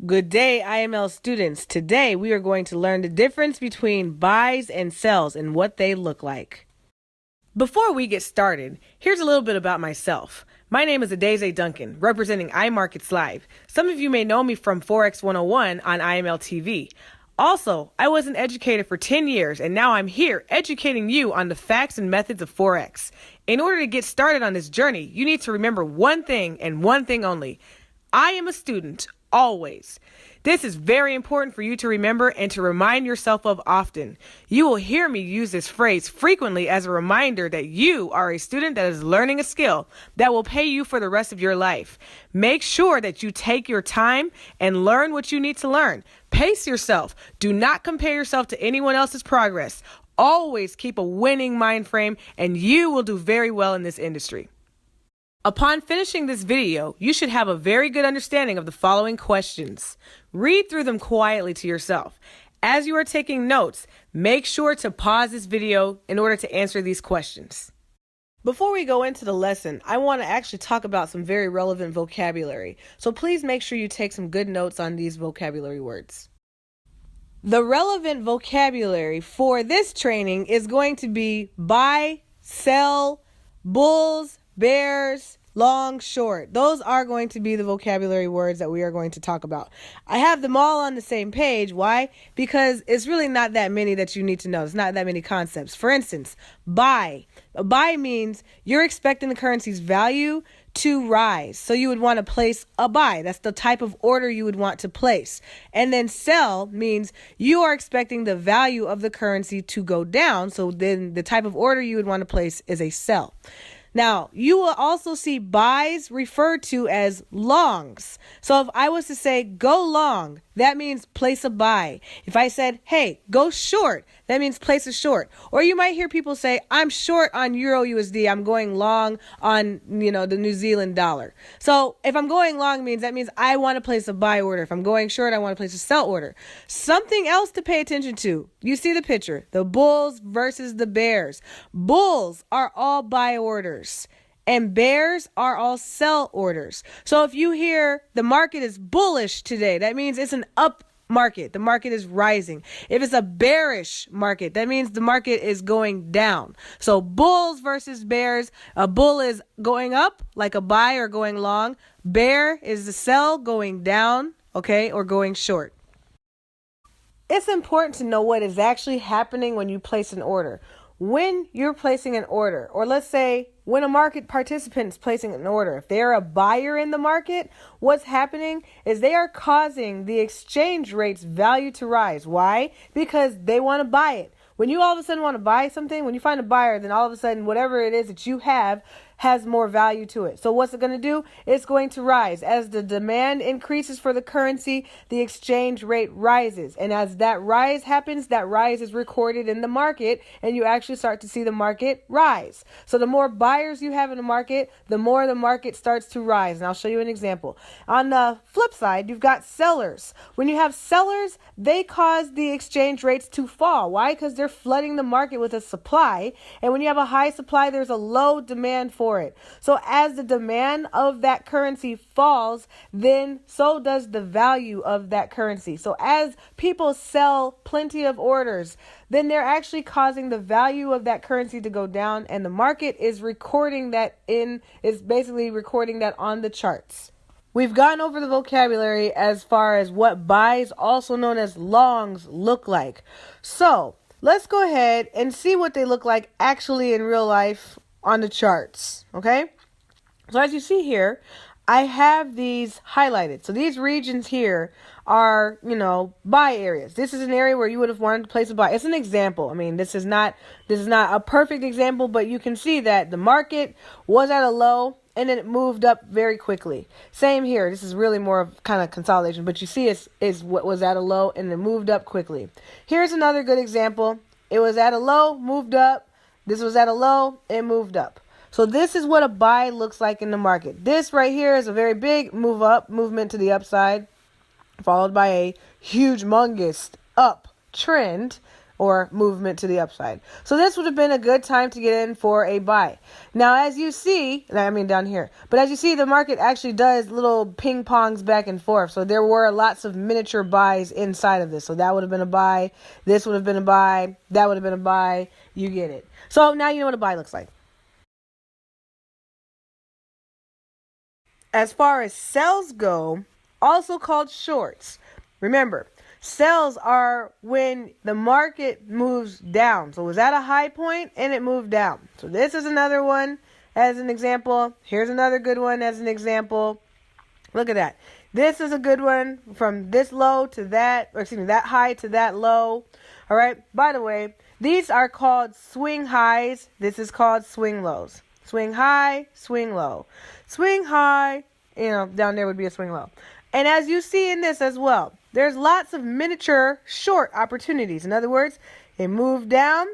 Good day, IML students. Today we are going to learn the difference between buys and sells and what they look like. Before we get started, here's a little bit about myself. My name is Adeze Duncan, representing iMarkets Live. Some of you may know me from Forex 101 on IML TV. Also, I was an educator for 10 years, and now I'm here educating you on the facts and methods of Forex. In order to get started on this journey, you need to remember one thing and one thing only. I am a student, always. This is very important for you to remember and to remind yourself of often. You will hear me use this phrase frequently as a reminder that you are a student that is learning a skill that will pay you for the rest of your life. Make sure that you take your time and learn what you need to learn. Pace yourself. Do not compare yourself to anyone else's progress. Always keep a winning mind frame, and you will do very well in this industry. Upon finishing this video, you should have a very good understanding of the following questions. Read through them quietly to yourself. As you are taking notes, make sure to pause this video in order to answer these questions. Before we go into the lesson, I want to actually talk about some very relevant vocabulary. So please make sure you take some good notes on these vocabulary words. The relevant vocabulary for this training is going to be buy, sell, bulls, bears, long, short. Those are going to be the vocabulary words that we are going to talk about. I have them all on the same page. Why? Because it's really not that many that you need to know. It's not that many concepts. For instance, buy. A buy means you're expecting the currency's value to rise. So you would want to place a buy. That's the type of order you would want to place. And then sell means you are expecting the value of the currency to go down. So then the type of order you would want to place is a sell. Now, you will also see buys referred to as longs. So if I was to say go long, that means place a buy. If I said, hey, go short, that means place a short. Or you might hear people say, I'm short on Euro USD. I'm going long on, the New Zealand dollar. So if I'm going long that means I want to place a buy order. If I'm going short, I want to place a sell order. Something else to pay attention to. You see the picture, the bulls versus the bears. Bulls are all buy orders. And bears are all sell orders. So if you hear the market is bullish today, that means it's an up market. The market is rising. If it's a bearish market, that means the market is going down. So bulls versus bears. A bull is going up like a buy or going long. Bear is the sell going down, or going short. It's important to know what is actually happening when you place an order. When you're placing an order, or let's say when a market participant is placing an order, if they're a buyer in the market, what's happening is they are causing the exchange rate's value to rise. Why? Because they want to buy it. When you all of a sudden want to buy something, when you find a buyer, then all of a sudden whatever it is that you have has more value to it. So what's it going to do? It's going to rise. As the demand increases for the currency, the exchange rate rises. And as that rise happens, that rise is recorded in the market, and you actually start to see the market rise. So the more buyers you have in the market, the more the market starts to rise. And I'll show you an example. On the flip side, you've got sellers. When you have sellers, they cause the exchange rates to fall. Why? Because they're flooding the market with a supply. And when you have a high supply, there's a low demand for it. So as the demand of that currency falls, then so does the value of that currency. So as people sell plenty of orders, then they're actually causing the value of that currency to go down, and the market is recording that basically recording that on the charts. We've gone over the vocabulary as far as what buys, also known as longs, look like. So let's go ahead and see what they look like actually in real life on the charts, okay? So as you see here, I have these highlighted. So these regions here are, buy areas. This is an area where you would have wanted to place a buy. It's an example. I mean, this is not a perfect example, but you can see that the market was at a low and then it moved up very quickly. Same here. This is really more of kind of consolidation, but you see is what was at a low and then moved up quickly. Here's another good example. It was at a low, moved up. This was at a low, it moved up. So this is what a buy looks like in the market. This right here is a very big movement to the upside, followed by a huge, humongous up trend. or movement to the upside. So this would have been a good time to get in for a buy. Now, as you see, I mean down here, but as you see, the market actually does little ping pongs back and forth. So there were lots of miniature buys inside of this. So that would have been a buy. This would have been a buy. That would have been a buy. You get it. So now you know what a buy looks like. As far as sells go, also called shorts. Remember, sells are when the market moves down. So it was at a high point and it moved down. So this is another one as an example. Here's another good one as an example. Look at that. This is a good one from this low to that, or excuse me, that high to that low. All right. By the way, these are called swing highs. This is called swing lows. Swing high, swing low. Swing high, down there would be a swing low. And as you see in this as well, there's lots of miniature short opportunities. In other words, it moved down,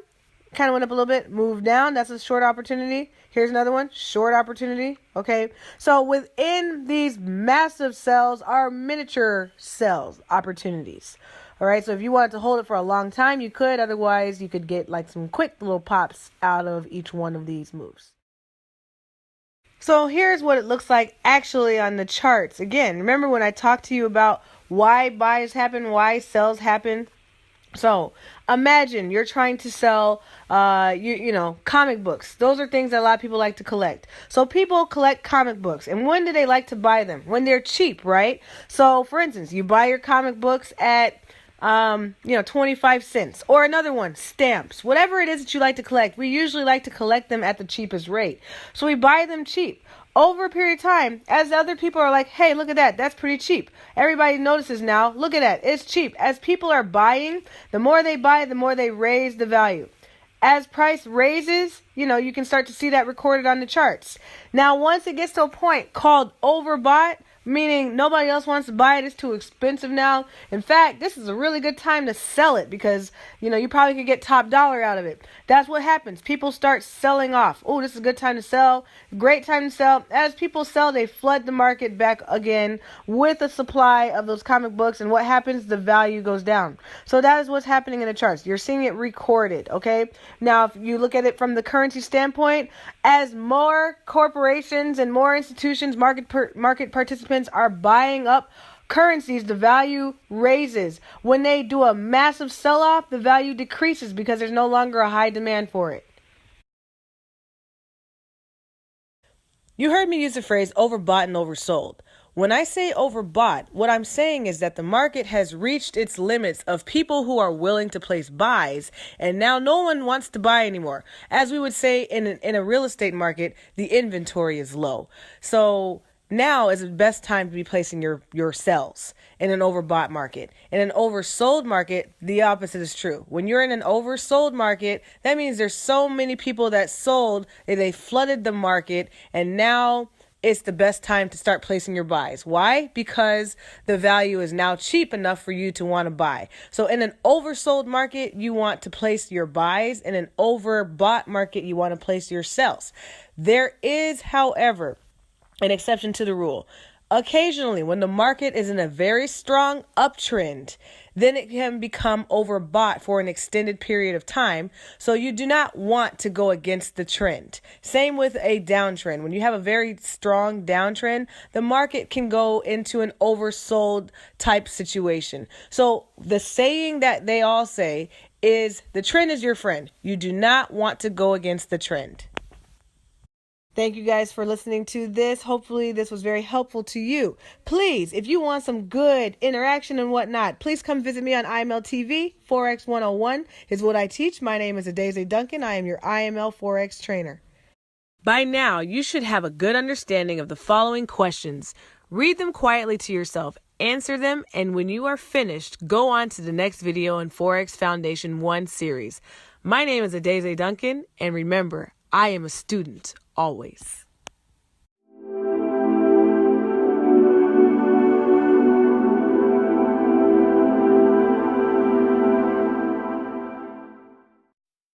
kind of went up a little bit, moved down. That's a short opportunity. Here's another one, short opportunity. Okay. So within these massive sells are miniature sells opportunities. All right. So if you wanted to hold it for a long time, you could. Otherwise, you could get like some quick little pops out of each one of these moves. So here's what it looks like actually on the charts. Again, remember when I talked to you about why buys happen, why sells happen? So imagine you're trying to sell, comic books. Those are things that a lot of people like to collect. So people collect comic books. And when do they like to buy them? When they're cheap, right? So for instance, you buy your comic books at 25 cents. Or another one, stamps. Whatever it is that you like to collect, we usually like to collect them at the cheapest rate. So we buy them cheap. Over a period of time, as other people are like, hey, look at that. That's pretty cheap. Everybody notices now, look at that. It's cheap. As people are buying, the more they buy, the more they raise the value. As price raises, you can start to see that recorded on the charts. Now, once it gets to a point called overbought, meaning nobody else wants to buy it, it's too expensive now. In fact, this is a really good time to sell it because, you probably could get top dollar out of it. That's what happens. People start selling off. Oh, this is a good time to sell. Great time to sell. As people sell, they flood the market back again with a supply of those comic books. And what happens? The value goes down. So that is what's happening in the charts. You're seeing it recorded, okay? Now, if you look at it from the currency standpoint, as more corporations and more institutions, market participants are buying up currencies, the value raises. When they do a massive sell-off, the value decreases because there's no longer a high demand for it. You heard me use the phrase overbought and oversold. When I say overbought, what I'm saying is that the market has reached its limits of people who are willing to place buys, and now no one wants to buy anymore. As we would say in a real estate market, the inventory is low. So now is the best time to be placing your sells in an overbought market. In an oversold market, the opposite is true. When you're in an oversold market, that means there's so many people that sold, they flooded the market, and now it's the best time to start placing your buys. Why? Because the value is now cheap enough for you to want to buy. So in an oversold market, you want to place your buys. In an overbought market, you want to place your sells. There is, however, an exception to the rule. Occasionally, when the market is in a very strong uptrend, then it can become overbought for an extended period of time. So you do not want to go against the trend. Same with a downtrend. When you have a very strong downtrend, the market can go into an oversold type situation. So the saying that they all say is the trend is your friend. You do not want to go against the trend. Thank you guys for listening to this. Hopefully this was very helpful to you. Please, if you want some good interaction and whatnot, please come visit me on IML TV. Forex 101 is what I teach. My name is Adeze Duncan. I am your IML Forex trainer. By now, you should have a good understanding of the following questions. Read them quietly to yourself, answer them, and when you are finished, go on to the next video in Forex Foundation 1 series. My name is Adeze Duncan, and remember, I am a student, always.